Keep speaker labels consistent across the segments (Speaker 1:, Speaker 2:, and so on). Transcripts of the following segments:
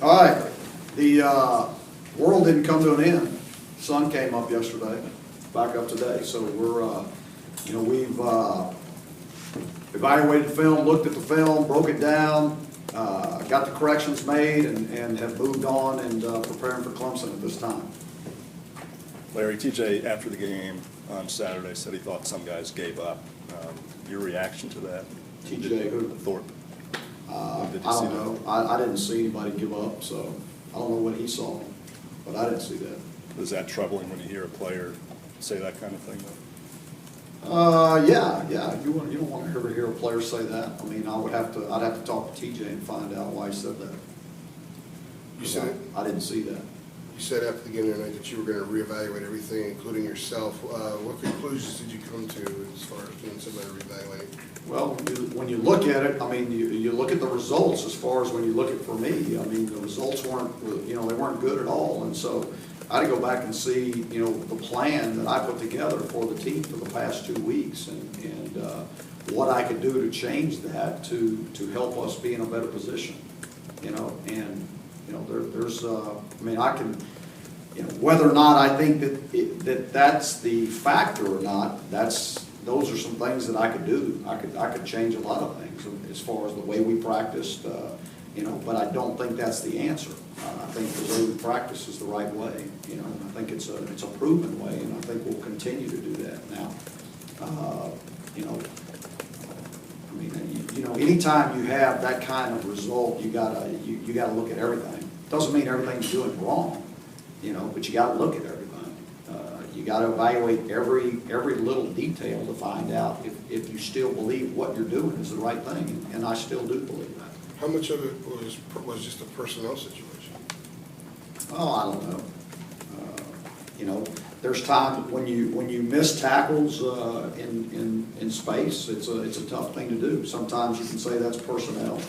Speaker 1: All right, the world didn't come to an end. Sun came up yesterday, back up today. So we're, we've evaluated the film, looked at the film, broke it down, got the corrections made, and have moved on and preparing for Clemson at this time.
Speaker 2: Larry, TJ, after the game on Saturday, said he thought some guys gave up. Your reaction to that?
Speaker 1: TJ who?
Speaker 2: Thorpe.
Speaker 1: I don't know. I didn't see anybody give up, so I don't know what he saw, but I didn't see that.
Speaker 2: Is that troubling when you hear a player say that kind of thing,
Speaker 1: though? Yeah. You don't want to ever hear a player say that. I mean, I'd have to talk to TJ and find out why he said that.
Speaker 3: You said it?
Speaker 1: I didn't see that.
Speaker 3: You said after the game tonight that you were going to reevaluate everything, including yourself. What conclusions did you come to as far as doing somebody reevaluating?
Speaker 1: Well, when you look at it, I mean, you look at the results as far as when you look at for me. I mean, the results weren't, they weren't good at all. And so I had to go back and see, the plan that I put together for the team for the past 2 weeks and what I could do to change that to help us be in a better position, there's, I mean, I can, whether or not I think that that's the factor or not, those are some things that I could do. I could change a lot of things as far as the way we practiced, but I don't think that's the answer. I think the way we practice is the right way, I think it's a proven way, and I think we'll continue to do that now. I mean, anytime you have that kind of result, you gotta look at everything. Doesn't mean everything's doing wrong, but you gotta look at everything. You gotta evaluate every little detail to find out if you still believe what you're doing is the right thing, and I still do believe that.
Speaker 3: How much of it was just a personnel situation?
Speaker 1: Oh, I don't know. There's times when you miss tackles in space, it's a tough thing to do. Sometimes you can say that's personnel.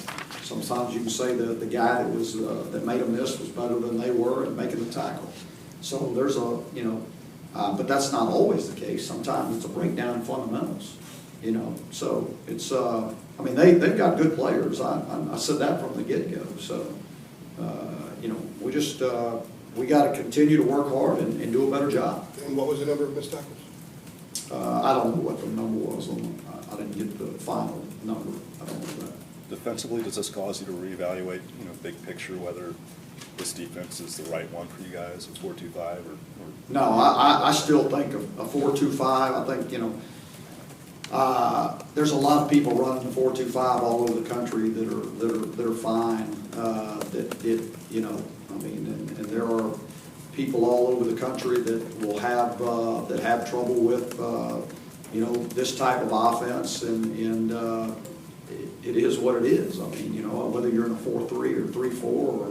Speaker 1: Sometimes you can say the guy that made a miss was better than they were at making the tackle. So there's but that's not always the case. Sometimes it's a breakdown in fundamentals. So it's I mean they've got good players. I said that from the get-go. So we just we got to continue to work hard and do a better job.
Speaker 3: And what was the number of missed tackles?
Speaker 1: I don't know what the number was. I didn't get the final number. I don't know that.
Speaker 2: Defensively, does this cause you to reevaluate, big picture, whether this defense is the right one for you guys, a 4-2-5 or?
Speaker 1: No, I still think of a 4-2-5. I think there's a lot of people running the 4-2-5 all over the country that are fine. I mean, and there are people all over the country that will have trouble with this type of offense, and it is what it is. I mean, whether you're in a 4-3 or 3-4 or a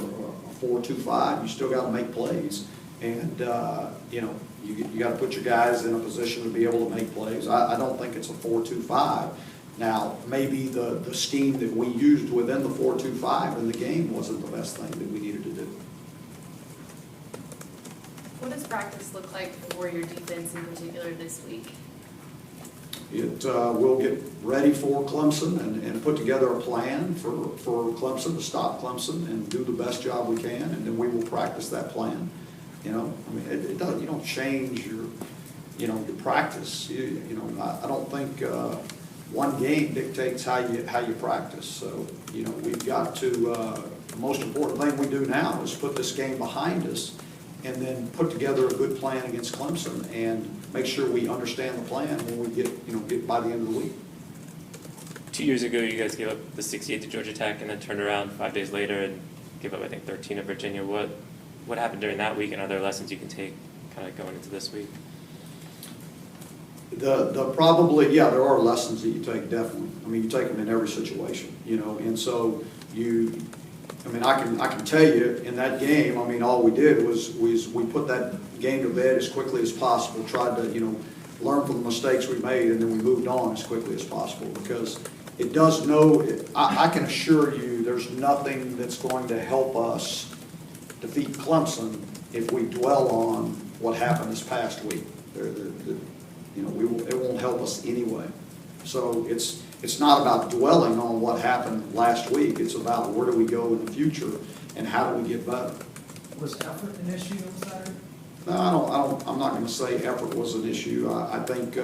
Speaker 1: 4-2-5, you still got to make plays, and you got to put your guys in a position to be able to make plays. I don't think it's a 4-2-5. Now, maybe the scheme that we used within the 4-2-5 in the game wasn't the best thing that we needed to do.
Speaker 4: What does practice look like for your defense in particular this week?
Speaker 1: We'll get ready for Clemson and put together a plan for Clemson, to stop Clemson and do the best job we can, and then we will practice that plan. I mean, it doesn't. You don't change your practice. I don't think one game dictates how you practice. So we've got to. The most important thing we do now is put this game behind us, and then put together a good plan against Clemson and make sure we understand the plan when we get by the end of the week.
Speaker 5: 2 years ago, you guys gave up the 68 to Georgia Tech and then turned around 5 days later and gave up, I think, 13 to Virginia. What happened during that week, and are there lessons you can take kind of going into this week?
Speaker 1: Probably, yeah, there are lessons that you take, definitely. I mean, you take them in every situation, and so I mean, I can tell you in that game, I mean, all we did was we put that game to bed as quickly as possible, tried to, learn from the mistakes we made, and then we moved on as quickly as possible, because it does I can assure you there's nothing that's going to help us defeat Clemson if we dwell on what happened this past week. It won't help us anyway. So it's not about dwelling on what happened last week. It's about where do we go in the future and how do we get better.
Speaker 6: Was effort an issue on Saturday?
Speaker 1: No, I'm not gonna say effort was an issue. I think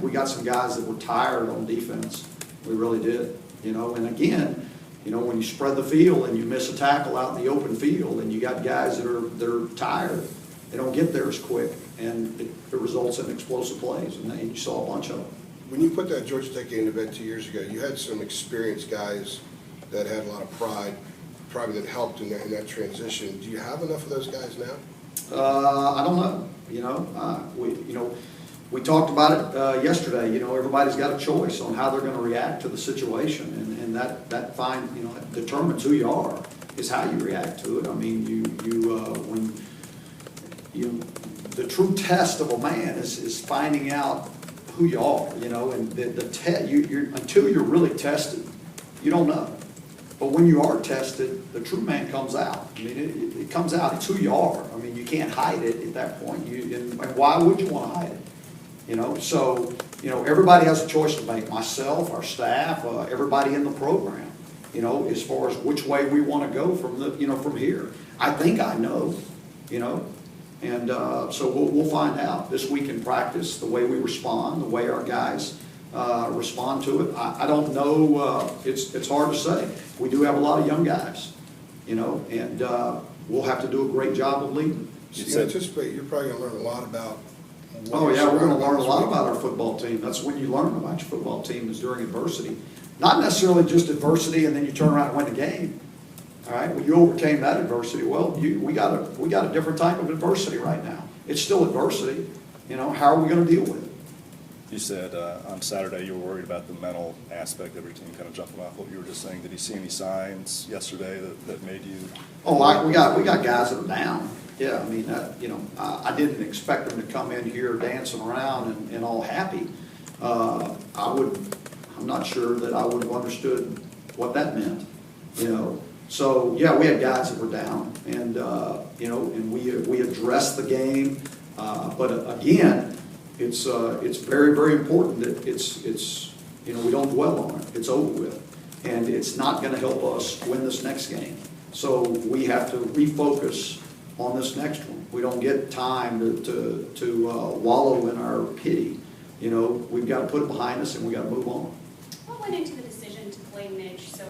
Speaker 1: we got some guys that were tired on defense. We really did, you know, and again, you know, when you spread the field and you miss a tackle out in the open field and you got guys that are tired, they don't get there as quick, and it results in explosive plays, and you saw a bunch of them.
Speaker 3: When you put that Georgia Tech game to bed 2 years ago, you had some experienced guys that had a lot of pride, probably that helped in that transition. Do you have enough of those guys now?
Speaker 1: I don't know, we talked about it yesterday. You know, everybody's got a choice on how they're going to react to the situation, and that determines who you are, is how you react to it. I mean, the true test of a man is finding out who you are, you know, and until you're really tested, you don't know. But when you are tested, the true man comes out. I mean, it comes out. It's who you are. I mean, you can't hide it at that point. And why would you want to hide it? You know, so, you know, everybody has a choice to make. Myself, our staff, everybody in the program, you know, as far as which way we want to go from here. I think I know, you know, and so we'll find out this week in practice, the way we respond, the way our guys respond to it. I don't know. It's hard to say. We do have a lot of young guys, you know, and we'll have to do a great job of leading.
Speaker 3: So you anticipate you're probably going to learn a lot about.
Speaker 1: Oh yeah, we're going to learn a lot about our football team. That's when you learn about your football team, is during adversity. Not necessarily just adversity and then you turn around and win the game. All right, well, you overcame that adversity. Well, we got a different type of adversity right now. It's still adversity. You know, how are we going to deal with it?
Speaker 2: You said on Saturday you were worried about the mental aspect of your team, kind of jumping off what you were just saying. Did you see any signs yesterday that made you?
Speaker 1: Oh, we got guys that are down. Yeah, I mean, you know, I didn't expect them to come in here dancing around and all happy. I'm not sure that I would have understood what that meant, you know. So yeah, we had guys that were down, and you know, and we addressed the game. But again, it's very, very important that it's you know, we don't dwell on it. It's over with, and it's not going to help us win this next game. So we have to refocus on this next one. We don't get time to wallow in our pity. You know, we've got to put it behind us and we've got to move on.
Speaker 7: What went into the decision to play Mitch so